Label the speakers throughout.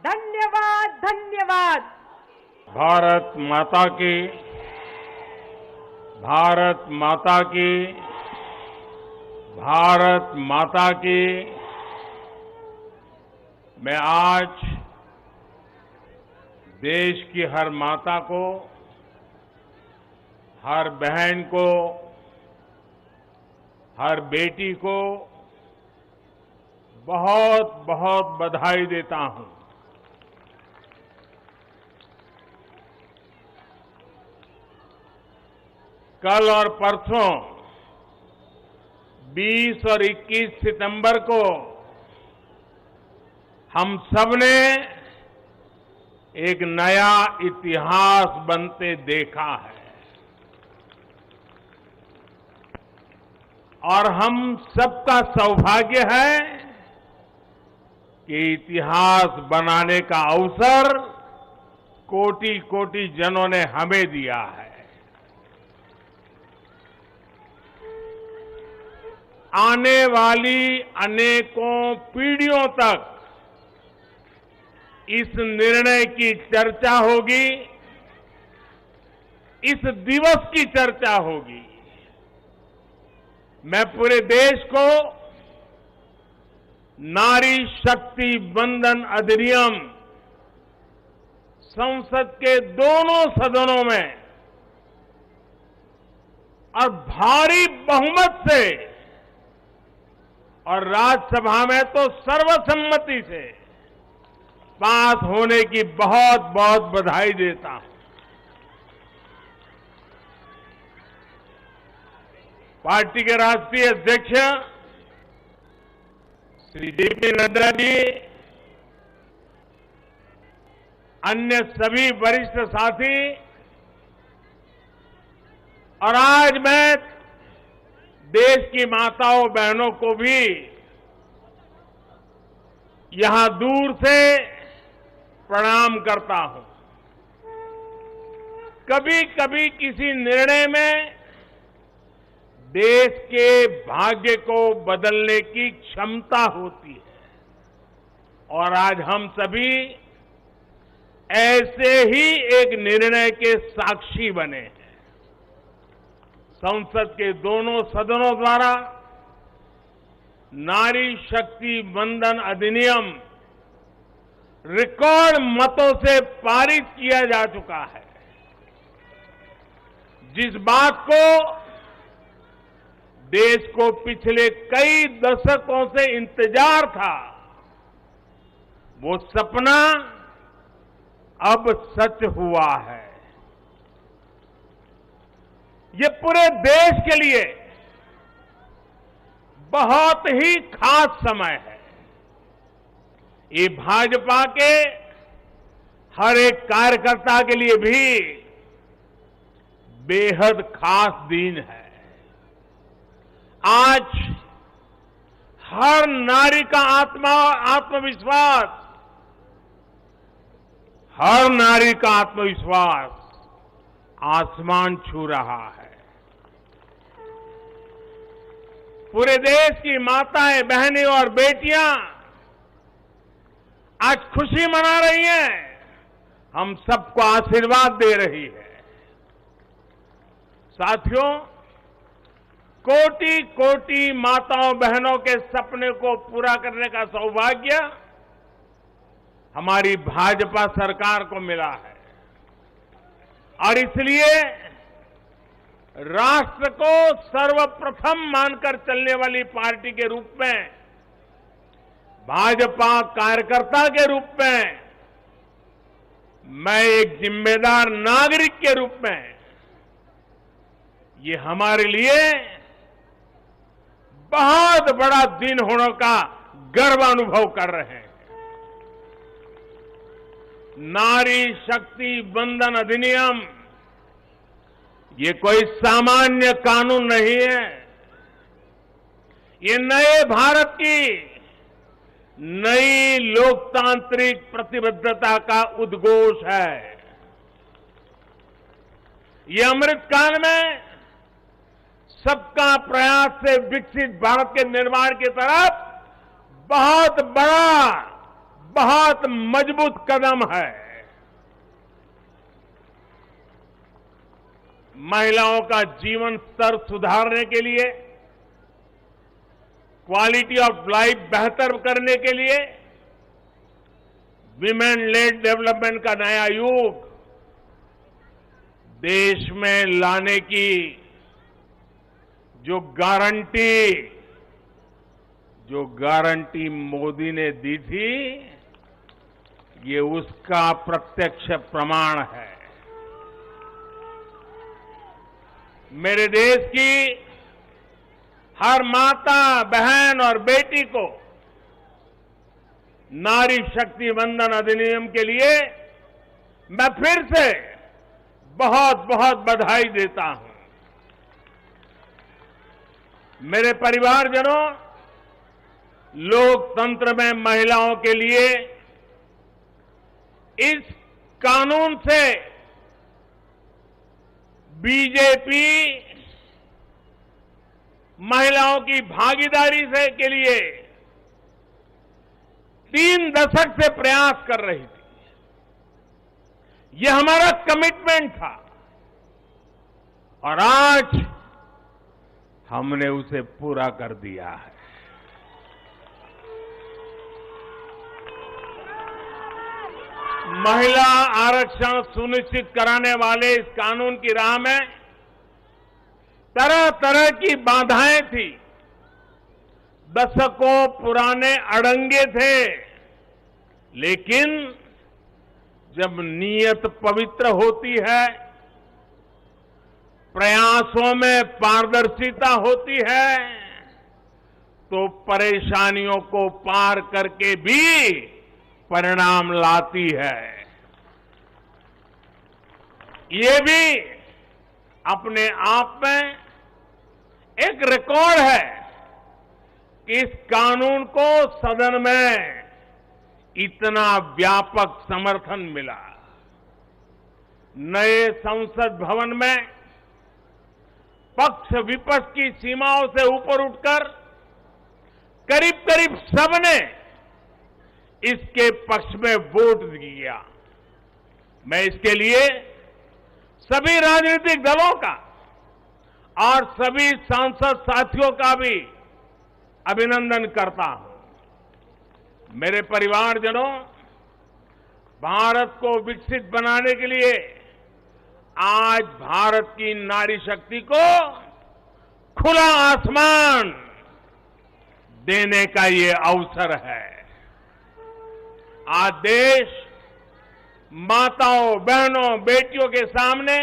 Speaker 1: धन्यवाद धन्यवाद।
Speaker 2: भारत माता की, भारत माता की, भारत माता की। मैं आज देश की हर माता को, हर बहन को, हर बेटी को बहुत बहुत बधाई देता हूं। कल और परसों 20 और 21 सितंबर को हम सबने एक नया इतिहास बनते देखा है और हम सबका सौभाग्य है कि इतिहास बनाने का अवसर कोटि कोटि जनों ने हमें दिया है। आने वाली अनेकों पीढ़ियों तक इस निर्णय की चर्चा होगी, इस दिवस की चर्चा होगी। मैं पूरे देश को नारी शक्ति वंदन अधिनियम संसद के दोनों सदनों में और भारी बहुमत से और राज्यसभा में तो सर्वसम्मति से पास होने की बहुत बहुत बधाई देता हूं। पार्टी के राष्ट्रीय अध्यक्ष श्री जेपी नड्डा जी, अन्य सभी वरिष्ठ साथी और आज मैं देश की माताओं बहनों को भी यहां दूर से प्रणाम करता हूं। कभी कभी किसी निर्णय में देश के भाग्य को बदलने की क्षमता होती है और आज हम सभी ऐसे ही एक निर्णय के साक्षी बने हैं। संसद के दोनों सदनों द्वारा नारी शक्ति वंदन अधिनियम रिकॉर्ड मतों से पारित किया जा चुका है। जिस बात को देश को पिछले कई दशकों से इंतजार था, वो सपना अब सच हुआ है। ये पूरे देश के लिए बहुत ही खास समय है। ये भाजपा के हर एक कार्यकर्ता के लिए भी बेहद खास दिन है। आज हर नारी का आत्मविश्वास, हर नारी का आत्मविश्वास आसमान छू रहा है। पूरे देश की माताएं, बहनें और बेटियां आज खुशी मना रही हैं, हम सबको आशीर्वाद दे रही है। साथियों, कोटि कोटि माताओं बहनों के सपने को पूरा करने का सौभाग्य हमारी भाजपा सरकार को मिला है और इसलिए राष्ट्र को सर्वप्रथम मानकर चलने वाली पार्टी के रूप में, भाजपा कार्यकर्ता के रूप में, मैं एक जिम्मेदार नागरिक के रूप में, ये हमारे लिए बहुत बड़ा दिन होने का गर्व अनुभव कर रहे हैं। नारी शक्ति वंदन अधिनियम ये कोई सामान्य कानून नहीं है। ये नए भारत की नई लोकतांत्रिक प्रतिबद्धता का उद्घोष है। ये अमृतकाल में सबका प्रयास से विकसित भारत के निर्माण की तरफ बहुत बड़ा बहुत मजबूत कदम है। महिलाओं का जीवन स्तर सुधारने के लिए, क्वालिटी ऑफ लाइफ बेहतर करने के लिए विमेन लेड डेवलपमेंट का नया युग देश में लाने की जो गारंटी मोदी ने दी थी, ये उसका प्रत्यक्ष प्रमाण है। मेरे देश की हर माता, बहन और बेटी को नारी शक्ति वंदन अधिनियम के लिए मैं फिर से बहुत बहुत बधाई देता हूं। मेरे परिवारजनों, लोकतंत्र में महिलाओं के लिए इस कानून से बीजेपी महिलाओं की भागीदारी से के लिए 3 दशक से प्रयास कर रही थी। यह हमारा कमिटमेंट था और आज हमने उसे पूरा कर दिया है। महिला आरक्षण सुनिश्चित कराने वाले इस कानून की राह में तरह तरह की बाधाएं थी, दशकों पुराने अड़ंगे थे, लेकिन जब नीयत पवित्र होती है, प्रयासों में पारदर्शिता होती है, तो परेशानियों को पार करके भी परिणाम लाती है। ये भी अपने आप में एक रिकॉर्ड है कि इस कानून को सदन में इतना व्यापक समर्थन मिला। नए संसद भवन में पक्ष विपक्ष की सीमाओं से ऊपर उठकर करीब करीब सबने इसके पक्ष में वोट दिया। मैं इसके लिए सभी राजनीतिक दलों का और सभी सांसद साथियों का भी अभिनंदन करता हूं। मेरे परिवारजनों, भारत को विकसित बनाने के लिए आज भारत की नारी शक्ति को खुला आसमान देने का ये अवसर है। आज देश माताओं, बहनों, बेटियों के सामने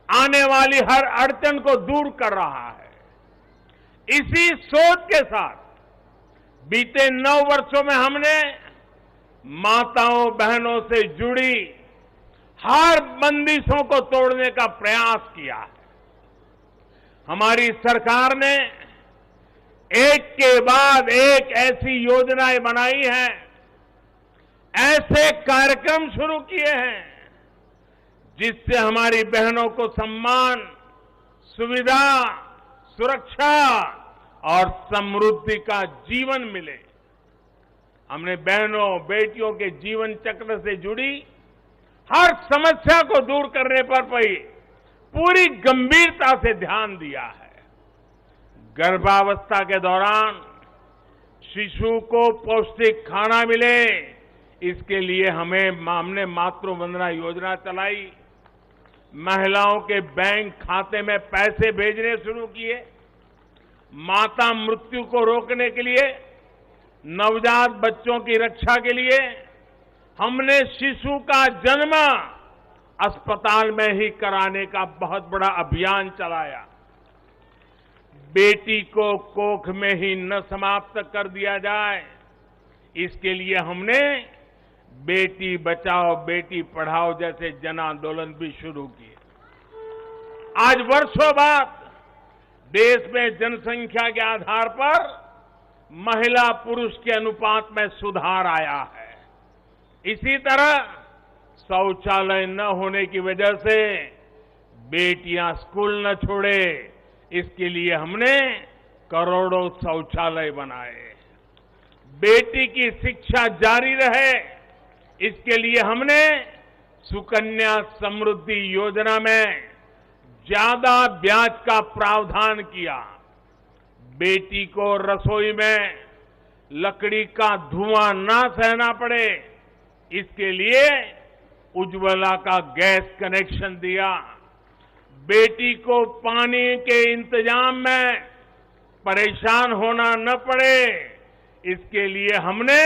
Speaker 2: आने वाली हर अड़चन को दूर कर रहा है। इसी सोच के साथ बीते 9 वर्षों में हमने माताओं, बहनों से जुड़ी हर बंदिशों को तोड़ने का प्रयास किया है। हमारी सरकार ने एक के बाद एक ऐसी योजनाएं बनाई हैं, ऐसे कार्यक्रम शुरू किए हैं जिससे हमारी बहनों को सम्मान, सुविधा, सुरक्षा और समृद्धि का जीवन मिले। हमने बहनों, बेटियों के जीवन चक्र से जुड़ी हर समस्या को दूर करने पर पूरी गंभीरता से ध्यान दिया है। गर्भावस्था के दौरान शिशु को पौष्टिक खाना मिले, इसके लिए हमने मातृ वंदना योजना चलाई। महिलाओं के बैंक खाते में पैसे भेजने शुरू किए। माता मृत्यु को रोकने के लिए, नवजात बच्चों की रक्षा के लिए हमने शिशु का जन्म अस्पताल में ही कराने का बहुत बड़ा अभियान चलाया। बेटी को कोख में ही न समाप्त कर दिया जाए, इसके लिए हमने बेटी बचाओ बेटी पढ़ाओ जैसे जन आंदोलन भी शुरू किए। आज वर्षों बाद देश में जनसंख्या के आधार पर महिला पुरुष के अनुपात में सुधार आया है। इसी तरह शौचालय न होने की वजह से बेटियां स्कूल न छोड़े, इसके लिए हमने करोड़ों शौचालय बनाए। बेटी की शिक्षा जारी रहे, इसके लिए हमने सुकन्या समृद्धि योजना में ज्यादा ब्याज का प्रावधान किया। बेटी को रसोई में लकड़ी का धुआं ना सहना पड़े, इसके लिए उज्ज्वला का गैस कनेक्शन दिया। बेटी को पानी के इंतजाम में परेशान होना न पड़े, इसके लिए हमने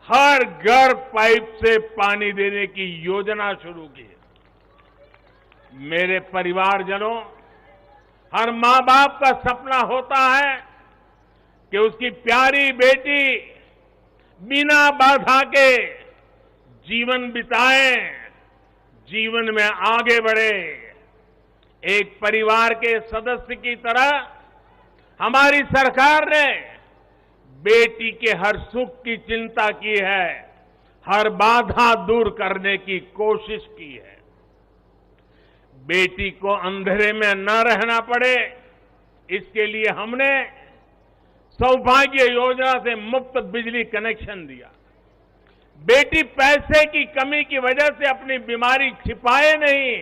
Speaker 2: हर घर पाइप से पानी देने की योजना शुरू की। मेरे परिवारजनों, हर मां बाप का सपना होता है कि उसकी प्यारी बेटी बिना बाधा के जीवन बिताए, जीवन में आगे बढ़े। एक परिवार के सदस्य की तरह हमारी सरकार ने बेटी के हर सुख की चिंता की है, हर बाधा दूर करने की कोशिश की है। बेटी को अंधेरे में न रहना पड़े, इसके लिए हमने सौभाग्य योजना से मुफ्त बिजली कनेक्शन दिया। बेटी पैसे की कमी की वजह से अपनी बीमारी छिपाए नहीं,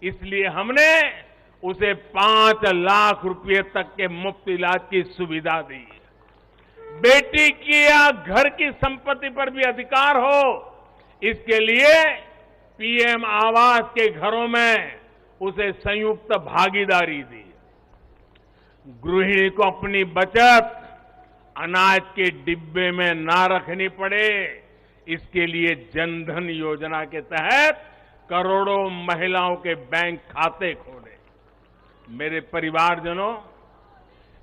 Speaker 2: इसलिए हमने उसे 5 लाख रुपए तक के मुफ्त इलाज की सुविधा दी। बेटी की या घर की संपत्ति पर भी अधिकार हो, इसके लिए पीएम आवास के घरों में उसे संयुक्त भागीदारी दी। गृहिणी को अपनी बचत अनाज के डिब्बे में ना रखनी पड़े, इसके लिए जनधन योजना के तहत करोड़ों महिलाओं के बैंक खाते खोले। मेरे परिवारजनों,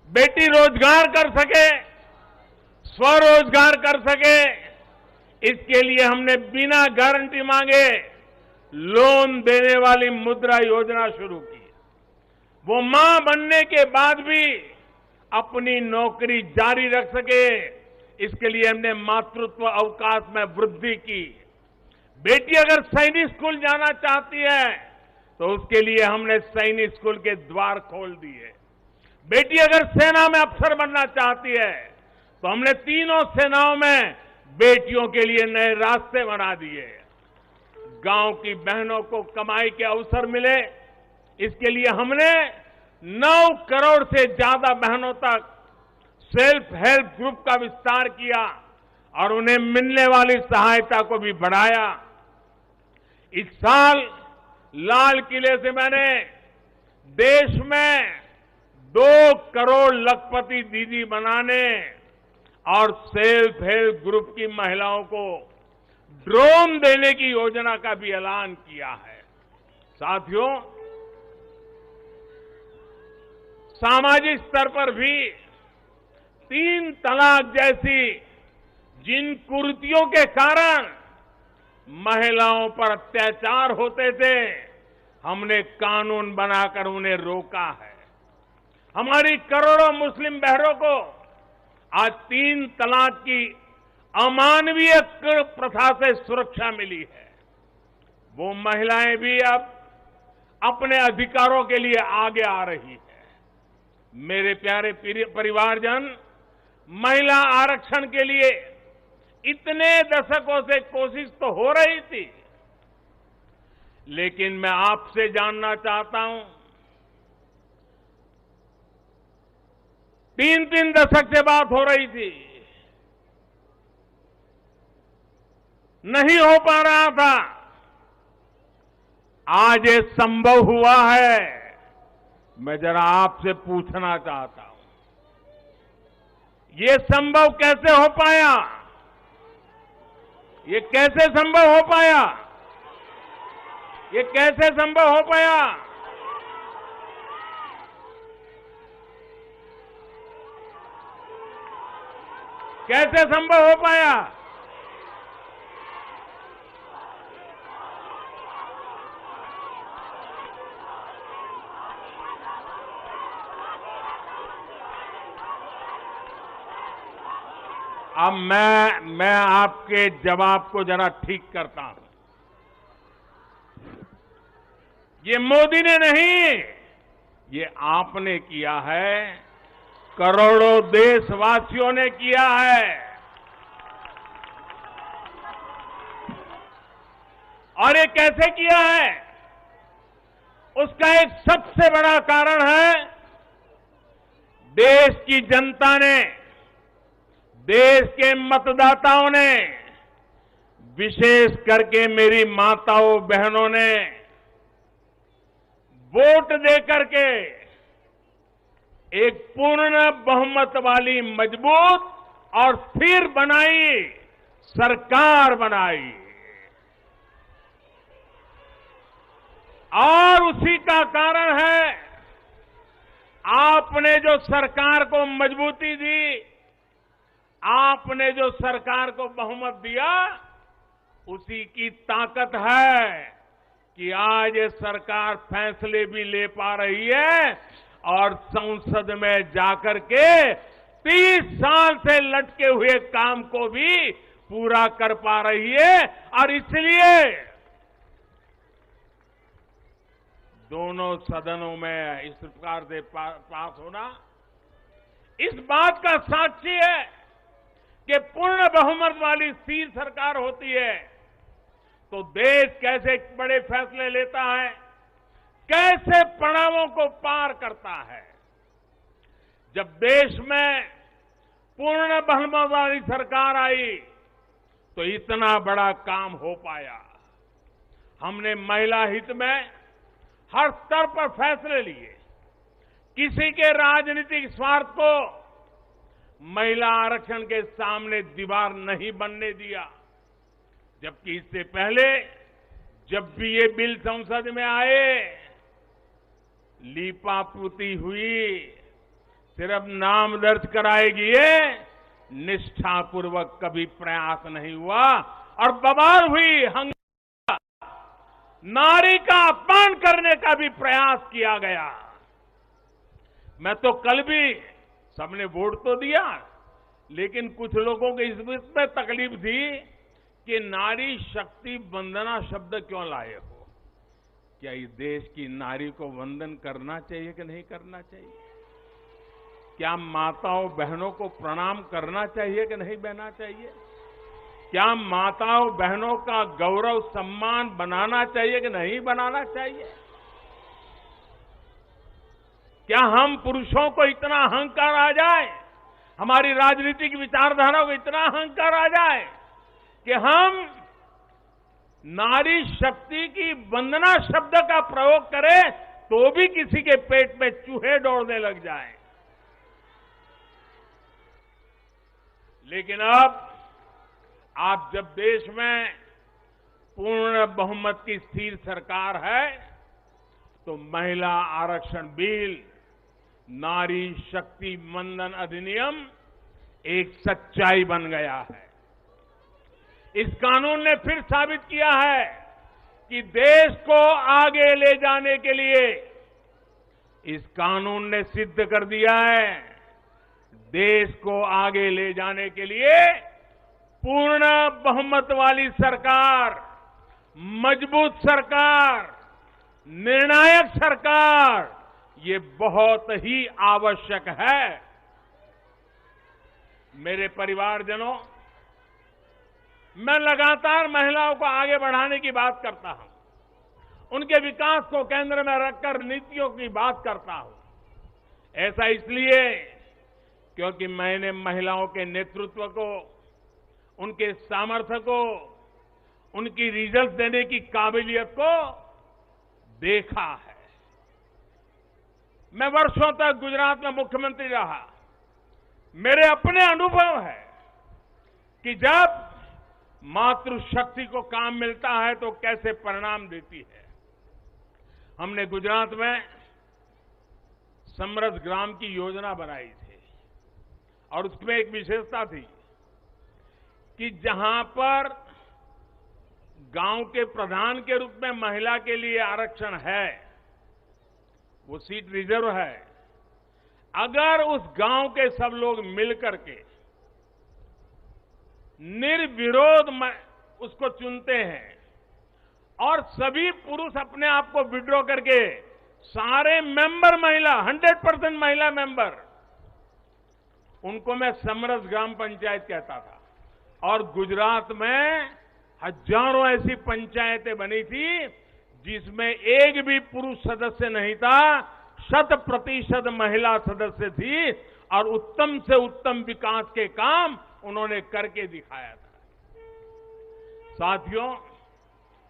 Speaker 2: बेटी रोजगार कर सके, स्वरोजगार कर सके, इसके लिए हमने बिना गारंटी मांगे लोन देने वाली मुद्रा योजना शुरू की। वो मां बनने के बाद भी अपनी नौकरी जारी रख सके, इसके लिए हमने मातृत्व अवकाश में वृद्धि की। बेटी अगर सैनिक स्कूल जाना चाहती है तो उसके लिए हमने सैनिक स्कूल के द्वार खोल दिए। बेटी अगर सेना में अफसर बनना चाहती है तो हमने तीनों सेनाओं में बेटियों के लिए नए रास्ते बना दिए। गांव की बहनों को कमाई के अवसर मिले, इसके लिए हमने 9 करोड़ से ज्यादा बहनों तक सेल्फ हेल्प ग्रुप का विस्तार किया और उन्हें मिलने वाली सहायता को भी बढ़ाया। इस साल लाल किले से मैंने देश में 2 करोड़ लखपति दीदी बनाने और सेल्फ हेल्प ग्रुप की महिलाओं को ड्रोन देने की योजना का भी ऐलान किया है। साथियों, सामाजिक स्तर पर भी 3 तलाक जैसी जिन कुरीतियों के कारण महिलाओं पर अत्याचार होते थे, हमने कानून बनाकर उन्हें रोका है। हमारी करोड़ों मुस्लिम बहनों को आज 3 तलाक की अमानवीय प्रथा से सुरक्षा मिली है। वो महिलाएं भी अब अपने अधिकारों के लिए आगे आ रही है। मेरे प्यारे परिवारजन, महिला आरक्षण के लिए इतने दशकों से कोशिश तो हो रही थी, लेकिन मैं आपसे जानना चाहता हूं, 3 दशक से बात हो रही थी, नहीं हो पा रहा था, आज ये संभव हुआ है। मैं जरा आपसे पूछना चाहता हूं, ये संभव कैसे हो पाया? ये कैसे संभव हो पाया? ये कैसे संभव हो पाया? कैसे संभव हो पाया? अब मैं आपके जवाब को जरा ठीक करता हूं। ये मोदी ने नहीं, ये आपने किया है, करोड़ों देशवासियों ने किया है। और ये कैसे किया है? उसका एक सबसे बड़ा कारण है देश की जनता ने, देश के मतदाताओं ने, विशेष करके मेरी माताओं बहनों ने वोट देकर के एक पूर्ण बहुमत वाली मजबूत और स्थिर बनाई सरकार बनाई। और उसी का कारण है आपने जो सरकार को मजबूती दी, आपने जो सरकार को बहुमत दिया, उसी की ताकत है कि आज ये सरकार फैसले भी ले पा रही है और संसद में जाकर के 30 साल से लटके हुए काम को भी पूरा कर पा रही है। और इसलिए दोनों सदनों में इस प्रकार से पास होना इस बात का साक्षी है कि पूर्ण बहुमत वाली स्थिर सरकार होती है तो देश कैसे बड़े फैसले लेता है, कैसे पड़ावों को पार करता है। जब देश में पूर्ण बहुमत वाली सरकार आई तो इतना बड़ा काम हो पाया। हमने महिला हित में हर स्तर पर फैसले लिए, किसी के राजनीतिक स्वार्थ को महिला आरक्षण के सामने दीवार नहीं बनने दिया। जबकि इससे पहले जब भी ये बिल संसद में आए, लीपापोती हुई, सिर्फ नाम दर्ज कराएगी, ये निष्ठापूर्वक कभी प्रयास नहीं हुआ और बवाल हुई, नारी का अपमान करने का भी प्रयास किया गया। मैं तो कल भी, सबने वोट तो दिया, लेकिन कुछ लोगों को इसमें तकलीफ थी कि नारी शक्ति वंदना शब्द क्यों लाए हो। क्या इस देश की नारी को वंदन करना चाहिए कि नहीं करना चाहिए? क्या माताओं बहनों को प्रणाम करना चाहिए कि नहीं बहना चाहिए? क्या माताओं बहनों का गौरव सम्मान बनाना चाहिए कि नहीं बनाना चाहिए? क्या हम पुरुषों को इतना अहंकार आ जाए, हमारी राजनीतिक विचारधारा को इतना अहंकार आ जाए कि हम नारी शक्ति की वंदना शब्द का प्रयोग करें तो भी किसी के पेट में चूहे दौड़ने लग जाएं? लेकिन अब आप जब देश में पूर्ण बहुमत की स्थिर सरकार है तो महिला आरक्षण बिल, नारी शक्ति वंदन अधिनियम एक सच्चाई बन गया है। इस कानून ने फिर साबित किया है कि देश को आगे ले जाने के लिए, इस कानून ने सिद्ध कर दिया है, देश को आगे ले जाने के लिए पूर्ण बहुमत वाली सरकार, मजबूत सरकार, निर्णायक सरकार, ये बहुत ही आवश्यक है। मेरे परिवारजनों, मैं लगातार महिलाओं को आगे बढ़ाने की बात करता हूं, उनके विकास को केंद्र में रखकर नीतियों की बात करता हूं। ऐसा इसलिए क्योंकि मैंने महिलाओं के नेतृत्व को, उनके सामर्थ्य को, उनकी रिजल्ट देने की काबिलियत को देखा है। मैं वर्षों तक गुजरात में मुख्यमंत्री रहा। मेरे अपने अनुभव है कि जब मातृशक्ति को काम मिलता है तो कैसे परिणाम देती है। हमने गुजरात में समृद्ध ग्राम की योजना बनाई थी और उसमें एक विशेषता थी कि जहां पर गांव के प्रधान के रूप में महिला के लिए आरक्षण है, वो सीट रिजर्व है, अगर उस गांव के सब लोग मिलकर के निर्विरोध उसको चुनते हैं और सभी पुरुष अपने आप को विड्रॉ करके सारे मेंबर महिला, 100% महिला मेंबर, उनको मैं समरस ग्राम पंचायत कहता था। और गुजरात में हजारों ऐसी पंचायतें बनी थी जिसमें एक भी पुरुष सदस्य नहीं था, 100% महिला सदस्य थी और उत्तम से उत्तम विकास के काम उन्होंने करके दिखाया था। साथियों,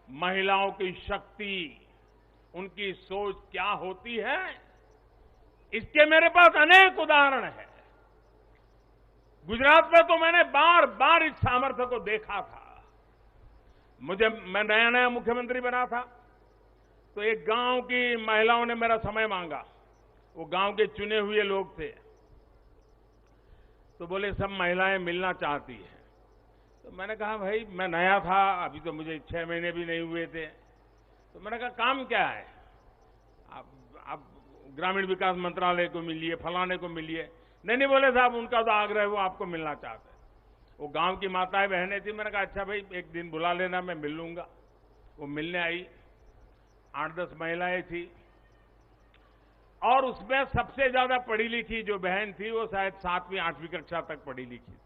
Speaker 2: महिलाओं की शक्ति, उनकी सोच क्या होती है, इसके मेरे पास अनेक उदाहरण हैं। गुजरात में तो मैंने बार बार इस सामर्थ्य को देखा था। मैं नया नया मुख्यमंत्री बना था तो एक गांव की महिलाओं ने मेरा समय मांगा। वो गांव के चुने हुए लोग थे, तो बोले सब महिलाएं मिलना चाहती हैं। तो मैंने कहा भाई मैं नया था, अभी तो मुझे 6 महीने भी नहीं हुए थे। तो मैंने कहा काम क्या है, आप ग्रामीण विकास मंत्रालय को मिलिए, फलाने को मिलिए। नहीं बोले साहब उनका तो आग्रह है, वो आपको मिलना चाहते हैं। वो गांव की माताएं बहनें थी। मैंने कहा अच्छा भाई एक दिन बुला लेना, मैं मिल लूंगा। वो मिलने आई, 8-10 महिलाएं थी और उसमें सबसे ज्यादा पढ़ी लिखी जो बहन थी वो शायद 7वीं 8वीं कक्षा तक पढ़ी लिखी थी।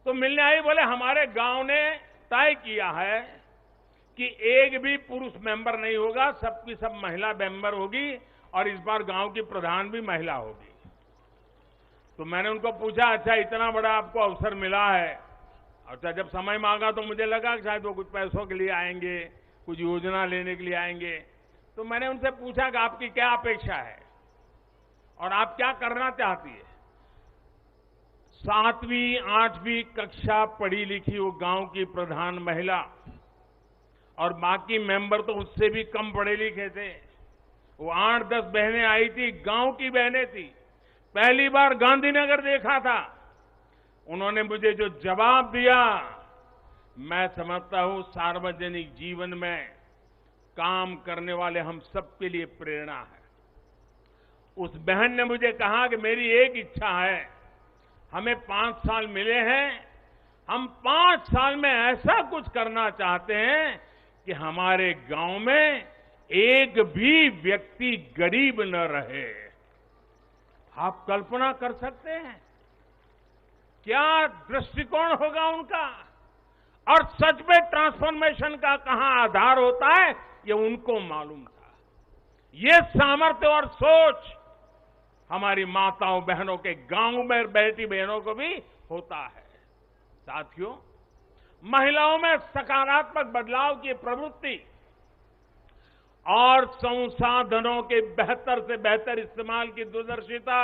Speaker 2: तो मिलने आई, बोले हमारे गांव ने तय किया है कि एक भी पुरुष मेंबर नहीं होगा, सबकी सब महिला मेंबर होगी और इस बार गांव की प्रधान भी महिला होगी। तो मैंने उनको पूछा अच्छा इतना बड़ा आपको अवसर मिला है। अच्छा जब समय मांगा तो मुझे लगा कि शायद वो कुछ पैसों के लिए आएंगे, कुछ योजना लेने के लिए आएंगे। तो मैंने उनसे पूछा कि आपकी क्या अपेक्षा है और आप क्या करना चाहती है। 7वीं 8वीं कक्षा पढ़ी लिखी वो गांव की प्रधान महिला और बाकी मेंबर तो उससे भी कम पढ़े लिखे थे। वो 8-10 बहनें आई थी, गांव की बहनें थी। पहली बार गांधीनगर देखा था। उन्होंने मुझे जो जवाब दिया, मैं समझता हूं सार्वजनिक जीवन में काम करने वाले हम सबके लिए प्रेरणा है। उस बहन ने मुझे कहा कि मेरी एक इच्छा है, हमें 5 साल मिले हैं, हम 5 साल में ऐसा कुछ करना चाहते हैं कि हमारे गांव में एक भी व्यक्ति गरीब न रहे। आप कल्पना कर सकते हैं क्या दृष्टिकोण होगा उनका। और सच में ट्रांसफॉर्मेशन का कहां आधार होता है ये उनको मालूम था। ये सामर्थ्य और सोच हमारी माताओं बहनों के गांव में बैठी बहनों को भी होता है। साथियों, महिलाओं में सकारात्मक बदलाव की प्रवृत्ति और संसाधनों के बेहतर से बेहतर इस्तेमाल की दूरदर्शिता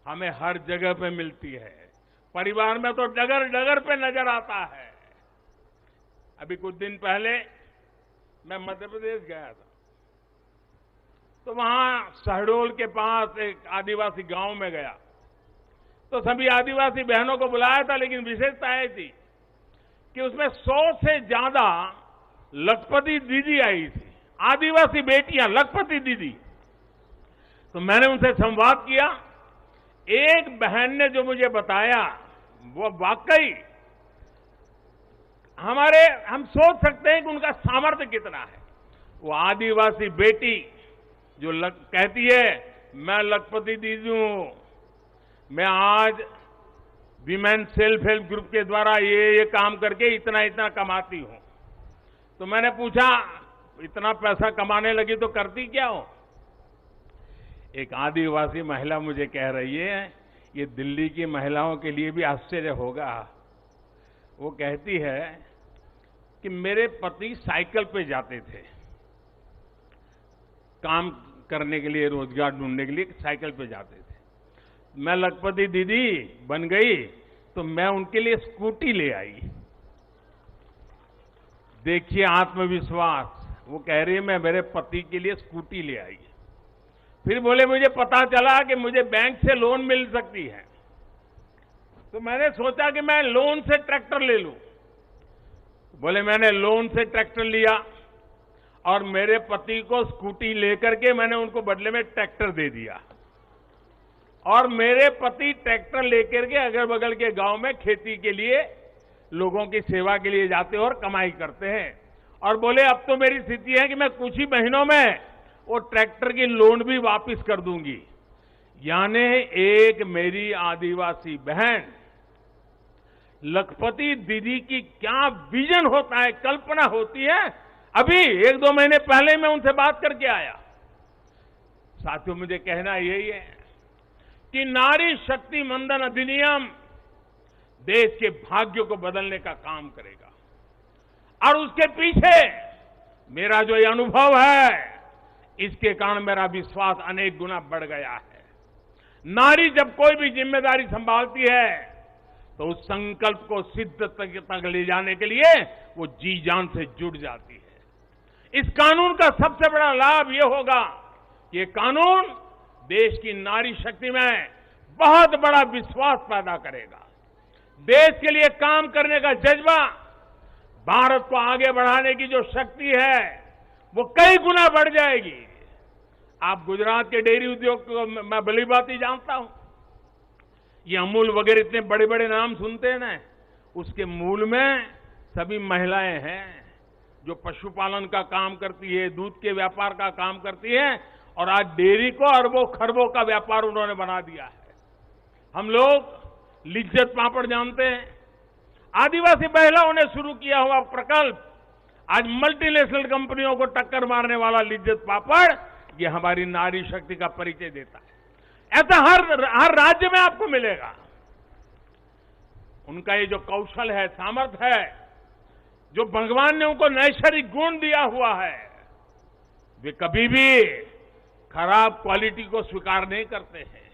Speaker 2: हमें हर जगह पे मिलती है। परिवार में तो डगर डगर पे नजर आता है। अभी कुछ दिन पहले मैं मध्य प्रदेश गया था, तो वहां शहडोल के पास एक आदिवासी गांव में गया तो सभी आदिवासी बहनों को बुलाया था, लेकिन विशेषता यह थी कि उसमें 100 से ज्यादा लखपति दीदी आई थी, आदिवासी बेटियां लखपति दीदी। तो मैंने उनसे संवाद किया। एक बहन ने जो मुझे बताया वो वाकई हम सोच सकते हैं कि उनका सामर्थ्य कितना है। वो आदिवासी बेटी जो कहती है मैं लखपति दीदी हूं, मैं आज विमेन सेल्फ हेल्प ग्रुप के द्वारा ये काम करके इतना इतना कमाती हूं। तो मैंने पूछा इतना पैसा कमाने लगी तो करती क्या हो। एक आदिवासी महिला मुझे कह रही है, ये दिल्ली की महिलाओं के लिए भी आश्चर्य होगा। वो कहती है कि मेरे पति साइकिल पे जाते थे काम करने के लिए, रोजगार ढूंढने के लिए साइकिल पे जाते थे। मैं लखपति दीदी बन गई तो मैं उनके लिए स्कूटी ले आई। देखिए आत्मविश्वास। वो कह रही है मैं मेरे पति के लिए स्कूटी ले आई। फिर बोले मुझे पता चला कि मुझे बैंक से लोन मिल सकती है, तो मैंने सोचा कि मैं लोन से ट्रैक्टर ले लूं। बोले मैंने लोन से ट्रैक्टर लिया और मेरे पति को स्कूटी लेकर के मैंने उनको बदले में ट्रैक्टर दे दिया। और मेरे पति ट्रैक्टर लेकर के अगल बगल के गांव में खेती के लिए लोगों की सेवा के लिए जाते हैं और कमाई करते हैं। और बोले अब तो मेरी स्थिति है कि मैं कुछ ही महीनों में वो ट्रैक्टर की लोन भी वापस कर दूंगी। यानी एक मेरी आदिवासी बहन लखपति दीदी की क्या विजन होता है, कल्पना होती है। अभी 1-2 महीने पहले मैं उनसे बात करके आया। साथियों, मुझे कहना यही है कि नारी शक्ति मंदन अधिनियम देश के भाग्य को बदलने का काम करेगा। और उसके पीछे मेरा जो ये अनुभव है, इसके कारण मेरा विश्वास अनेक गुना बढ़ गया है। नारी जब कोई भी जिम्मेदारी संभालती है तो उस संकल्प को सिद्ध तक ले जाने के लिए वो जी जान से जुट जाती है। इस कानून का सबसे बड़ा लाभ ये होगा कि ये कानून देश की नारी शक्ति में बहुत बड़ा विश्वास पैदा करेगा। देश के लिए काम करने का जज्बा, भारत को आगे बढ़ाने की जो शक्ति है वो कई गुना बढ़ जाएगी। आप गुजरात के डेयरी उद्योग को मैं भली बात ही जानता हूं। ये अमूल वगैरह इतने बड़े बड़े नाम सुनते हैं ना, उसके मूल में सभी महिलाएं हैं जो पशुपालन का काम करती है, दूध के व्यापार का काम करती है, और आज डेयरी को अरबों खरबों का व्यापार उन्होंने बना दिया है। हम लोग लिज्जत पापड़ जानते हैं, आदिवासी महिलाओं ने शुरू किया हुआ प्रकल्प आज मल्टीनेशनल कंपनियों को टक्कर मारने वाला लिज्जत पापड़, ये हमारी नारी शक्ति का परिचय देता है। ऐसा हर राज्य में आपको मिलेगा। उनका ये जो कौशल है, सामर्थ्य है, जो भगवान ने उनको नैसर्गिक गुण दिया हुआ है, वे कभी भी खराब क्वालिटी को स्वीकार नहीं करते हैं।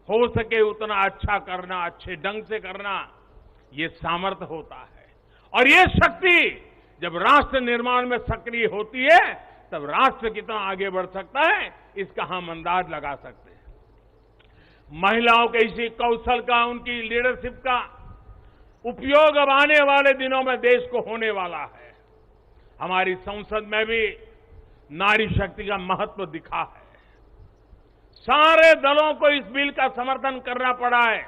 Speaker 2: हो सके उतना अच्छा करना, अच्छे ढंग से करना, ये सामर्थ्य होता है। और ये शक्ति जब राष्ट्र निर्माण में सक्रिय होती है तब राष्ट्र कितना आगे बढ़ सकता है, इसका हम अंदाज लगा सकते हैं। महिलाओं के इसी कौशल का, उनकी लीडरशिप का उपयोग अब आने वाले दिनों में देश को होने वाला है। हमारी संसद में भी नारी शक्ति का महत्व दिखा है। सारे दलों को इस बिल का समर्थन करना पड़ा है।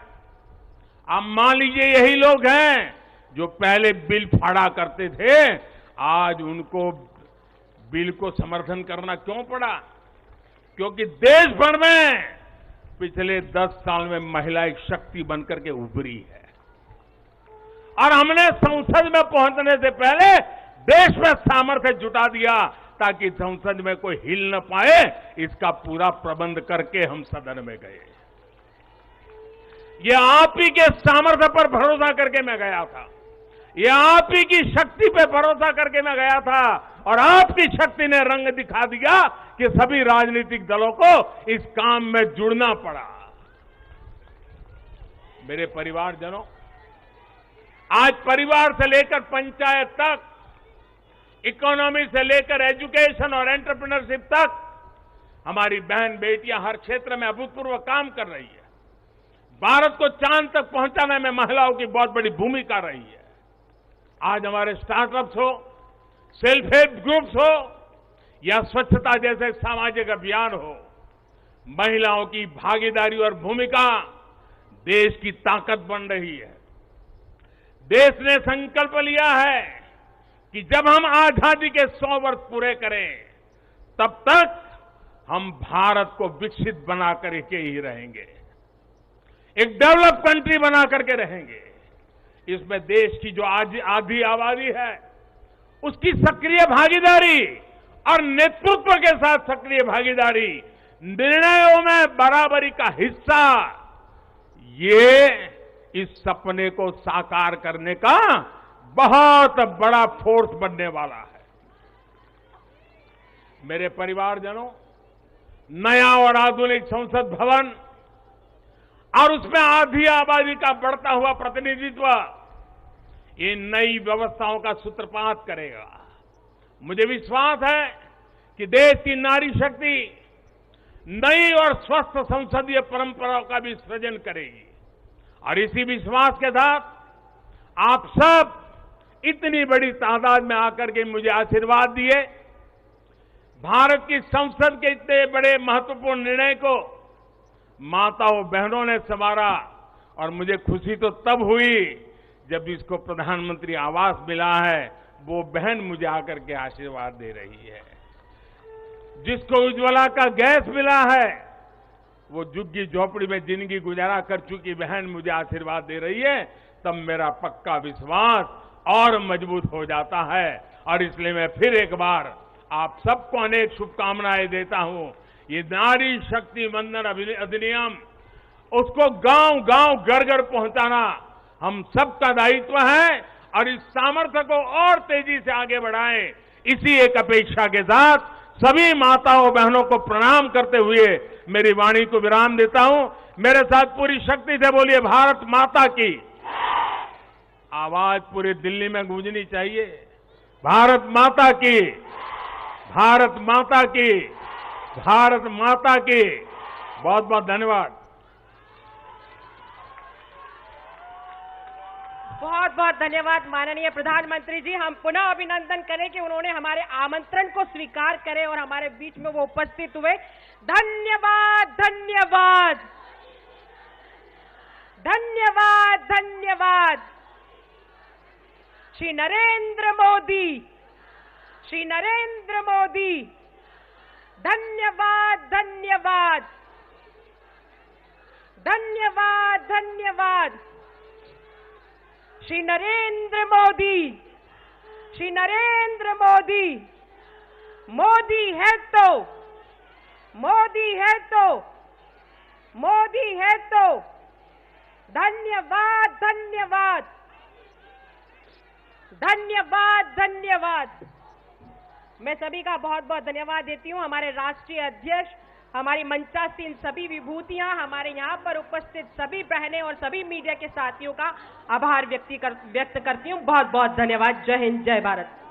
Speaker 2: आप मान लीजिए यही लोग हैं जो पहले बिल फाड़ा करते थे, आज उनको बिल को समर्थन करना क्यों पड़ा? क्योंकि देश भर में पिछले 10 साल में महिला एक शक्ति बनकर के उभरी है। और हमने संसद में पहुंचने से पहले देश में सामर्थ्य जुटा दिया ताकि संसद में कोई हिल न पाए, इसका पूरा प्रबंध करके हम सदन में गए। ये आप ही के सामर्थ्य पर भरोसा करके मैं गया था, ये आप ही की शक्ति पे भरोसा करके मैं गया था, और आपकी शक्ति ने रंग दिखा दिया कि सभी राजनीतिक दलों को इस काम में जुड़ना पड़ा। मेरे परिवारजनों, आज परिवार से लेकर पंचायत तक, इकोनॉमी से लेकर एजुकेशन और एंटरप्रेन्योरशिप तक हमारी बहन बेटियां हर क्षेत्र में अभूतपूर्व काम कर रही है। भारत को चांद तक पहुंचाने में महिलाओं की बहुत बड़ी भूमिका रही है। आज हमारे स्टार्टअप्स हो, सेल्फ हेल्प ग्रुप्स हो या स्वच्छता जैसे सामाजिक अभियान हो, महिलाओं की भागीदारी और भूमिका देश की ताकत बन रही है। देश ने संकल्प लिया है कि जब हम आजादी के 100 वर्ष पूरे करें तब तक हम भारत को विकसित बना करके ही रहेंगे, एक डेवलप कंट्री बना करके रहेंगे। इसमें देश की जो आधी आबादी है उसकी सक्रिय भागीदारी और नेतृत्व के साथ सक्रिय भागीदारी, निर्णयों में बराबरी का हिस्सा, ये इस सपने को साकार करने का बहुत बड़ा फोर्स बनने वाला है। मेरे परिवारजनों, नया और आधुनिक संसद भवन और उसमें आधी आबादी का बढ़ता हुआ प्रतिनिधित्व, ये नई व्यवस्थाओं का सूत्रपात करेगा। मुझे विश्वास है कि देश की नारी शक्ति नई और स्वस्थ संसदीय परंपराओं का भी सृजन करेगी। और इसी विश्वास के साथ आप सब इतनी बड़ी तादाद में आकर के मुझे आशीर्वाद दिए। भारत की संसद के इतने बड़े महत्वपूर्ण निर्णय को माताओं बहनों ने संवारा, और मुझे खुशी तो तब हुई जब इसको प्रधानमंत्री आवास मिला है, वो बहन मुझे आकर के आशीर्वाद दे रही है। जिसको उज्ज्वला का गैस मिला है, वो झुग्गी झोपड़ी में जिंदगी गुजारा कर चुकी बहन मुझे आशीर्वाद दे रही है। तब मेरा पक्का विश्वास और मजबूत हो जाता है। और इसलिए मैं फिर एक बार आप सबको अनेक शुभकामनाएं देता हूं। ये नारी शक्ति वंदन अधिनियम, उसको गांव गांव घर घर पहुंचाना हम सबका दायित्व है और इस सामर्थ्य को और तेजी से आगे बढ़ाएं। इसी एक अपेक्षा के साथ सभी माताओं बहनों को प्रणाम करते हुए मेरी वाणी को विराम देता हूं। मेरे साथ पूरी शक्ति से बोलिए, भारत माता की। आवाज पूरी दिल्ली में गूंजनी चाहिए, भारत माता की, भारत माता की, भारत माता की। बहुत बहुत धन्यवाद।
Speaker 1: बहुत बहुत धन्यवाद माननीय प्रधानमंत्री जी। हम पुनः अभिनंदन करें कि उन्होंने हमारे आमंत्रण को स्वीकार करे और हमारे बीच में वो उपस्थित हुए। धन्यवाद, धन्यवाद, धन्यवाद, धन्यवाद। श्री नरेंद्र मोदी, श्री नरेंद्र मोदी, धन्यवाद, धन्यवाद, धन्यवाद, धन्यवाद। श्री नरेंद्र मोदी, श्री नरेंद्र मोदी। मोदी है तो, मोदी है तो, मोदी है तो। धन्यवाद, धन्यवाद, धन्यवाद, धन्यवाद। मैं सभी का बहुत बहुत धन्यवाद देती हूं। हमारे राष्ट्रीय अध्यक्ष, हमारी मंचासीन सभी विभूतियां, हमारे यहाँ पर उपस्थित सभी बहनें और सभी मीडिया के साथियों का आभार व्यक्त करती हूं। बहुत बहुत धन्यवाद। जय हिंद, जय भारत।